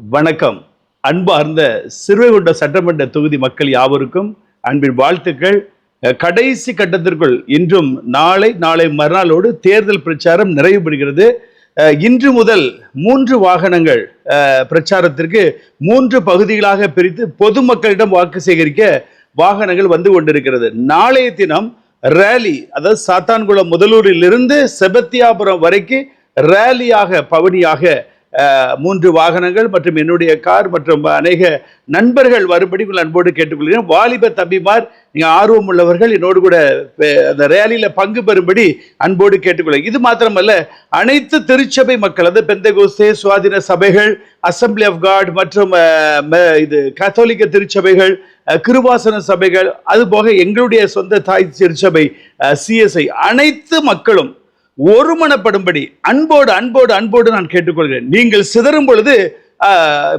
வணக்கம். அன்பார்ந்த சிறுவைகுண்டம் சட்டமன்ற தொகுதி மக்கள் யாவருக்கும் அன்பின் வாழ்த்துக்கள். கடைசி கட்டத்திற்குள் இன்றும் நாளை மறுநாளோடு தேர்தல் பிரச்சாரம் நிறைவு பெறுகிறது. இன்று முதல் 3 வாகனங்கள் பிரச்சாரத்திற்கு 3 பகுதிகளாக பிரித்து பொதுமக்களிடம் வாக்கு சேகரிக்க வாகனங்கள் வந்து கொண்டிருக்கிறது. நாளைய தினம் ரேலி, அதாவது சாத்தான்குளம் முதலூரில் இருந்து செபத்தியாபுரம் வரைக்கும் ரேலியாக பவனியாக 3 வாகனங்கள் மற்றும் என்னுடைய கார் மற்றும் அநேக நண்பர்கள் வரும்படி அன்போடு கேட்டுக்கொள்கிறேன். வாலிப தம்பிமார், நீங்க ஆர்வம் உள்ளவர்கள் என்னோடு கூட அந்த ரேலியில பங்கு பெறும்படி அன்போடு கேட்டுக்கொள்கிறேன். இது மாத்திரமல்ல, அனைத்து திருச்சபை மக்கள், அது பெந்தகோஸ்தே, சுவாதீன சபைகள், அசம்பிளி ஆஃப் காட் மற்றும் இது கத்தோலிக்க திருச்சபைகள், கிருபாசன சபைகள், அதுபோக எங்களுடைய சொந்த தாய் திருச்சபை CSI, அனைத்து மக்களும் ஒருமனப்படும்படி அன்போடு நான் கேட்டுக்கொள்கிறேன். நீங்கள் சிதறும் பொழுது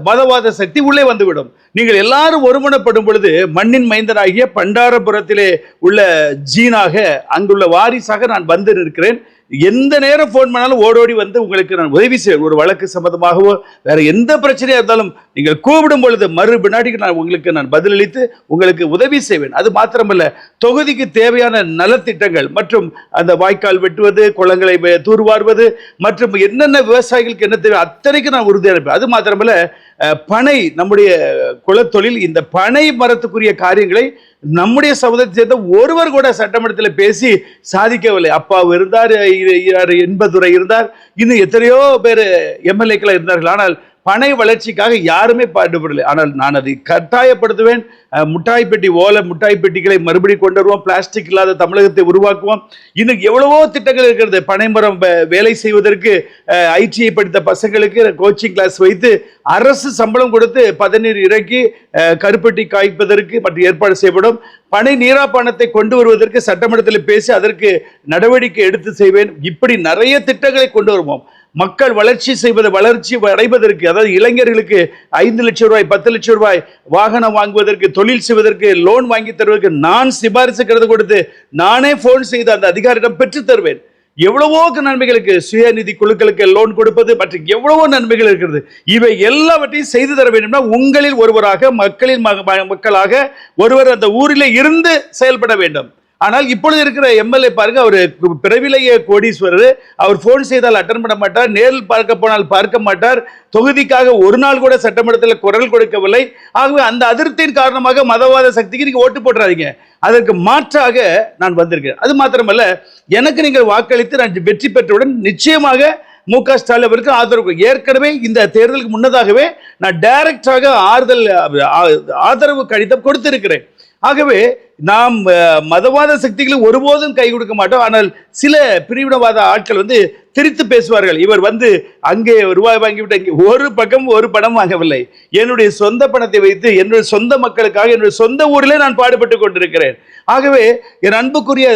மதவாத சக்தி உள்ளே வந்துவிடும். நீங்கள் எல்லாரும் ஒருமனப்படும் பொழுது மண்ணின் மைந்தனாகிய பண்டாரபுரத்திலே உள்ள ஜீனாக, அங்குள்ள வாரிசாக நான் வந்து இருக்கிறேன். எந்த நேரம் போன் பண்ணாலும் ஓடோடி வந்து உங்களுக்கு நான் உதவி செய்வேன். ஒரு வழக்கு சம்பந்தமாகவோ வேற எந்த பிரச்சனையா இருந்தாலும் நீங்கள் கூப்பிடும் பொழுது மறு வினாடிக்கு நான் பதிலளித்து உங்களுக்கு உதவி செய்வேன். அது மாத்திரமல்ல, தொகுதிக்கு தேவையான நலத்திட்டங்கள் மற்றும் அந்த வாய்க்கால் வெட்டுவது, குளங்களை தூர்வாருவது மற்றும் என்னென்ன விவசாயிகளுக்கு என்ன தேவை அத்தனைக்கு நான் உறுதியாக இருப்பேன். அது மாத்திரமல்ல, பனை, நம்முடைய குலத்தொழில், இந்த பனை மரத்துக்குரிய காரியங்களை நம்முடைய சமுதாயத்தை சேர்ந்த ஒருவர் கூட சட்டமன்றத்தில் பேசி சாதிக்கவில்லை. அப்பாவு இருந்தார், என்பதுரை இருந்தார், இன்னும் எத்தனையோ பேர் MLA-க்கள் இருந்தார்கள். ஆனால் பனை வளர்ச்சிக்காக யாருமே பாடுபடலை. ஆனால் நான் அதை கட்டாயப்படுத்துவேன். முட்டாய் பெட்டி, ஓலை முட்டாய் பெட்டிகளை மறுபடியும் கொண்டு வருவோம். பிளாஸ்டிக் இல்லாத தமிழகத்தை உருவாக்குவோம். இன்னும் எவ்வளவோ திட்டங்கள் இருக்கிறது. பனைமரம் வேலை செய்வதற்கு ITI படித்த பசங்களுக்கு கோச்சிங் கிளாஸ் வைத்து அரசு சம்பளம் கொடுத்து பதநீர் இறக்கி கருப்பட்டி காய்ப்பதற்கு மற்றும் ஏற்பாடு செய்யப்படும். பனை நீராப்பானத்தை கொண்டு வருவதற்கு சட்டமன்றத்தில் பேசி அதற்கு நடவடிக்கை எடுத்து செய்வேன். இப்படி நிறைய திட்டங்களை கொண்டு வருவோம். மக்கள் வளர்ச்சி அடைவதற்கு, அதாவது இளைஞர்களுக்கு 5 லட்சம் ரூபாய், 10 லட்சம் ரூபாய் வாகனம் வாங்குவதற்கு, தொழில் செய்வதற்கு லோன் வாங்கி தருவதற்கு நான் சிபாரிசு கருத்து கொடுத்து நானே போன் செய்து அந்த அதிகாரியிடம் பெற்று தருவேன். எவ்வளவோ நன்மைகளுக்கு, சுயநிதி குழுக்களுக்கு லோன் கொடுப்பது மற்றும் எவ்வளவோ நன்மைகள் இருக்கிறது. இவை எல்லாவற்றையும் செய்து தர வேண்டும்னா உங்களில் ஒருவராக, மக்களின் மக்களாக ஒருவர் அந்த ஊரிலே இருந்து செயல்பட வேண்டும். ஆனால் இப்பொழுது இருக்கிற MLA பாருங்க, அவர் பிறவிலேயே கோடீஸ்வரர். அவர் போன் செய்தால் அட்டன் பண்ண மாட்டார், நேரில் பார்க்க போனால் பார்க்க மாட்டார், தொகுதிக்காக ஒரு நாள் கூட சட்டமன்றத்தில் குரல் கொடுக்கவில்லை. ஆகவே அந்த அதிருப்தியின் காரணமாக மதவாத சக்திக்கு நீங்க ஓட்டு போட்டுறாதீங்க. அதற்கு மாற்றாக நான் வந்திருக்கேன். அது மாத்திரமல்ல, எனக்கு நீங்கள் வாக்களித்து நான் வெற்றி பெற்றவுடன் நிச்சயமாக MK ஸ்டாலின் அவருக்கு ஆதரவு, ஏற்கனவே இந்த தேர்தலுக்கு முன்னதாகவே நான் டைரக்டாக ஆதரவு கடிதம் கொடுத்திருக்கிறேன். ஆகவே நாம் மதவாத சக்திகளை ஒருபோதும் கை கொடுக்க மாட்டோம். ஆனால் சில பிரிவினவாத ஆட்கள் வந்து திரித்து பேசுவார்கள். இவர் வந்து அங்கே ரூபாய் வாங்கிவிட்டு இங்கே ஒரு பக்கம் ஒரு பணம் வாங்கவில்லை. என்னுடைய சொந்த பணத்தை வைத்து என்னுடைய சொந்த மக்களுக்காக என்னுடைய சொந்த ஊரிலே நான் பாடுபட்டு கொண்டிருக்கிறேன். ஆகவே என் அன்புக்குரிய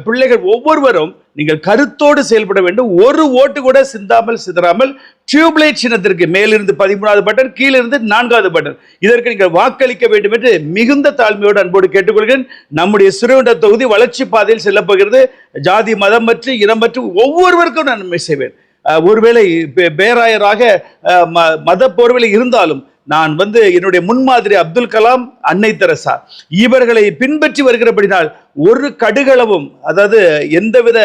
பிள்ளைகள் ஒவ்வொருவரும் நீங்கள் கருத்தோடு செயல்பட வேண்டும். ஒரு ஓட்டு கூட சிதறாமல் டியூப்லைட் சின்னத்திற்கு மேலிருந்து 13வது பட்டன், கீழிருந்து 4வது பட்டன், இதற்கு நீங்கள் வாக்களிக்க வேண்டும் என்று மிகுந்த தாழ்மையோடு அன்போடு கேட்டுக்கொள்கிறேன். நம்முடைய சிறுவைகுண்டம் தொகுதி வளர்ச்சி பாதையில் செல்ல போகிறது. ஜாதி மதம் மற்றும் இனம் மற்றும் ஒவ்வொருவருக்கும் நான் நன்மை செய்வேன். ஒருவேளை பேராயராக மத போர்விலை இருந்தாலும் நான் வந்து என்னுடைய முன்மாதிரி அப்துல் கலாம், அன்னை தெரசா இவர்களை பின்பற்றி வருகிறபடினால் ஒரு கடுகளவும், அதாவது எந்தவித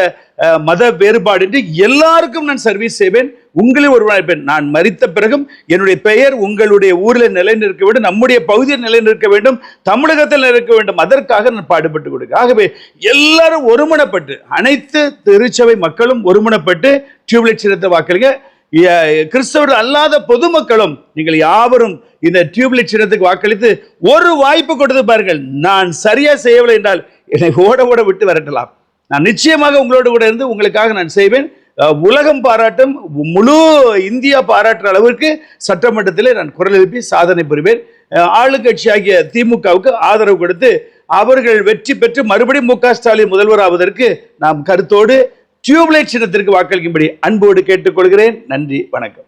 மத வேறுபாடின்றி எல்லாருக்கும் நான் சர்வீஸ் செய்வேன். உங்களில் ஒருவன் நான் மரித்த பிறகும் என்னுடைய பெயர் உங்களுடைய ஊரில் நிலைநிற்க வேண்டும், நம்முடைய பகுதியில் நிலைநிற்க வேண்டும், தமிழகத்தில் நிற்க வேண்டும். அதற்காக நான் பாடுபட்டு கொடுக்க. ஆகவே எல்லாரும் ஒருமனப்பட்டு, அனைத்து திருச்சபை மக்களும் ஒருமனப்பட்டு டியூப்லைட் சின்னத்தை வாக்களிங்க. கிறிஸ்தவர்கள் அல்லாத பொதுமக்களும் நீங்கள் யாவரும் இந்த டியூப்லைட் சின்னத்துக்கு வாக்களித்து ஒரு வாய்ப்பு கொடுத்து பாருங்கள். நான் சரியா செய்யவில்லை என்றால் என்னை ஓட விட்டு விரட்டலாம். நான் நிச்சயமாக உங்களோடு கூட இருந்து உங்களுக்காக நான் செய்வேன். உலகம் பாராட்டும், முழு இந்தியா பாராட்டுற அளவிற்கு சட்டமன்றத்திலே நான் குரல் எழுப்பி சாதனை புரிவேன். ஆளுங்கட்சியாகிய திமுகவுக்கு ஆதரவு கொடுத்து அவர்கள் வெற்றி பெற்று மறுபடியும் MK ஸ்டாலின் முதல்வர் ஆவதற்கு நாம் கருத்தோடு டியூப்லைட் சின்னத்திற்கு வாக்களிக்கும்படி அன்போடு கேட்டுக்கொள்கிறேன். நன்றி, வணக்கம்.